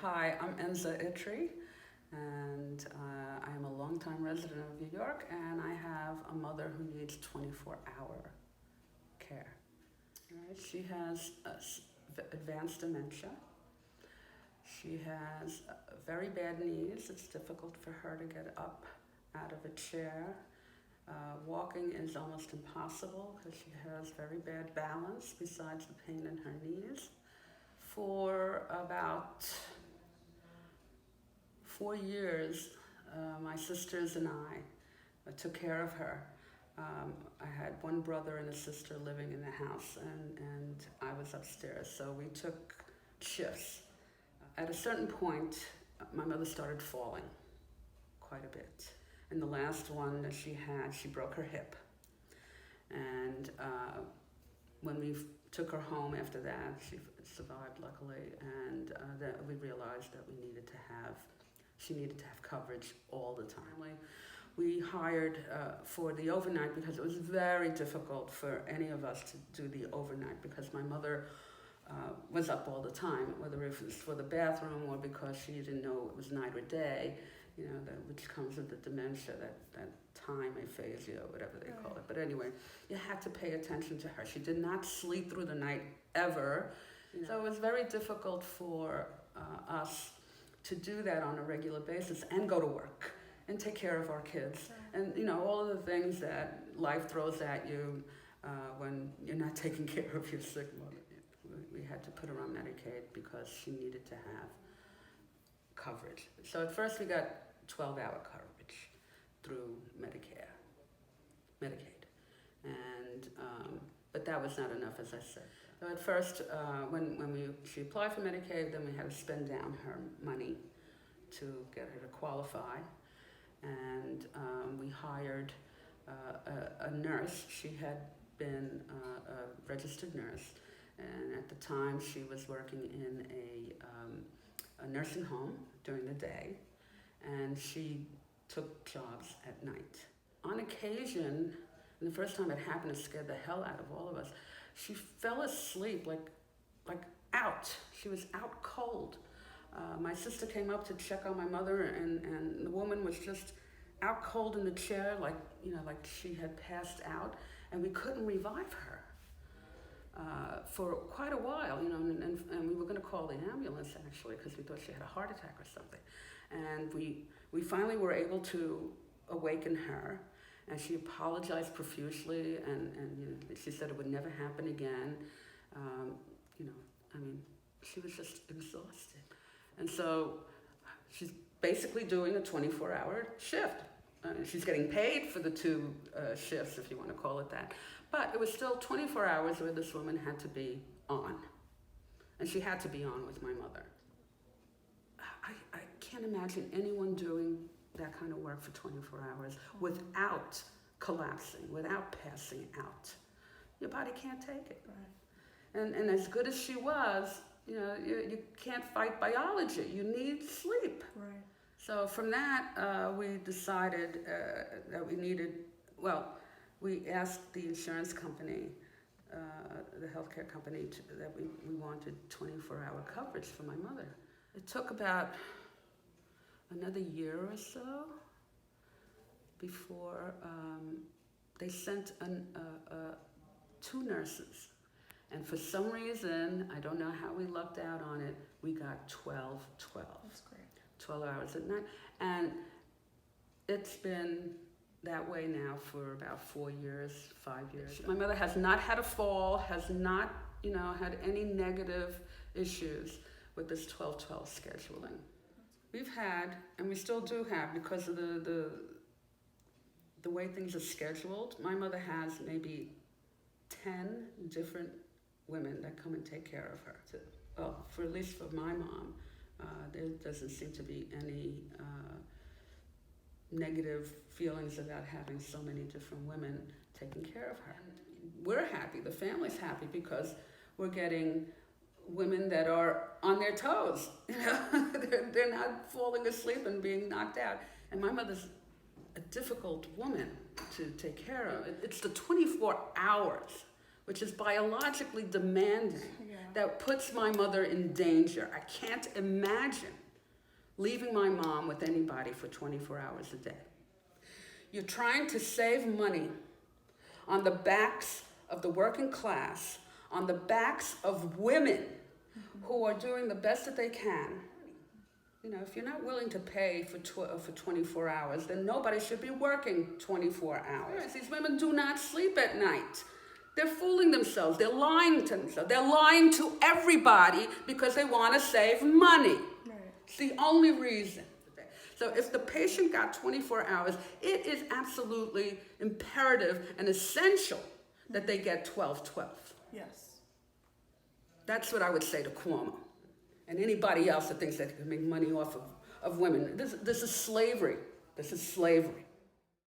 Hi, I'm Enza Itri, and I am a longtime resident of New York, and I have a mother who needs 24-hour care. Right? She has advanced dementia. She has very bad knees. It's difficult for her to get up out of a chair. Walking is almost impossible because she has very bad balance besides the pain in her knees. For about 4 years, my sisters and I took care of her. I had one brother and a sister living in the house, and I was upstairs, so we took shifts. At a certain point, my mother started falling quite a bit. And the last one that she had, she broke her hip. And when we took her home after that, she survived luckily, and that we realized that she needed to have coverage all the time. We hired for the overnight because it was very difficult for any of us to do the overnight because my mother was up all the time, whether it was for the bathroom or because she didn't know it was night or day, which comes with the dementia, that time aphasia, or whatever they call it. But anyway, you had to pay attention to her. She did not sleep through the night ever. So it was very difficult for us to do that on a regular basis and go to work and take care of our kids. And, all of the things that life throws at you when you're not taking care of your sick mother. We had to put her on Medicaid because she needed to have coverage. So at first we got 12-hour coverage through Medicaid. And but that was not enough, as I said. So at first, when she applied for Medicaid, then we had to spend down her money to get her to qualify. And we hired a nurse. She had been a registered nurse. And at the time, she was working in a nursing home during the day, and she took jobs at night. On occasion, and the first time it happened, it scared the hell out of all of us. She fell asleep like out. She was out cold. My sister came up to check on my mother, and the woman was just out cold in the chair, like she had passed out, and we couldn't revive her. For quite a while, and we were going to call the ambulance actually because we thought she had a heart attack or something. And we finally were able to awaken her, and she apologized profusely, and she said it would never happen again. She was just exhausted. And so she's basically doing a 24-hour shift. She's getting paid for the 2 shifts, if you want to call it that. But it was still 24 hours where this woman had to be on. And she had to be on with my mother. I can't imagine anyone doing that kind of work for 24 hours without collapsing, without passing out. Your body can't take it. Right. And as good as she was, you can't fight biology. You need sleep. Right. So from that, we decided that we needed, we asked the insurance company, the healthcare company, that we wanted 24-hour coverage for my mother. It took about another year or so before they sent 2 nurses. And for some reason, I don't know how we lucked out on it, we got 12-12. That's great. 12 hours at night. And it's been that way now for about 4 years, 5 years. My mother has not had a fall, has not, had any negative issues with this 12-12 scheduling. We've had, and we still do have, because of the way things are scheduled, my mother has maybe 10 different women that come and take care of her. Well, at least for my mom, there doesn't seem to be any negative feelings about having so many different women taking care of her. We're happy, the family's happy, because we're getting women that are on their toes. They're not falling asleep and being knocked out. And my mother's a difficult woman to take care of. It's the 24 hours which is biologically demanding, that puts my mother in danger. I can't imagine leaving my mom with anybody for 24 hours a day. You're trying to save money on the backs of the working class, on the backs of women who are doing the best that they can. You know, if you're not willing to pay for 24 hours, then nobody should be working 24 hours. These women do not sleep at night. They're fooling themselves. They're lying to themselves. They're lying to everybody because they want to save money. Right. It's the only reason. So if the patient got 24 hours, it is absolutely imperative and essential that they get 12-12. Yes. That's what I would say to Cuomo and anybody else that thinks that they can make money off of women. This is slavery. This is slavery.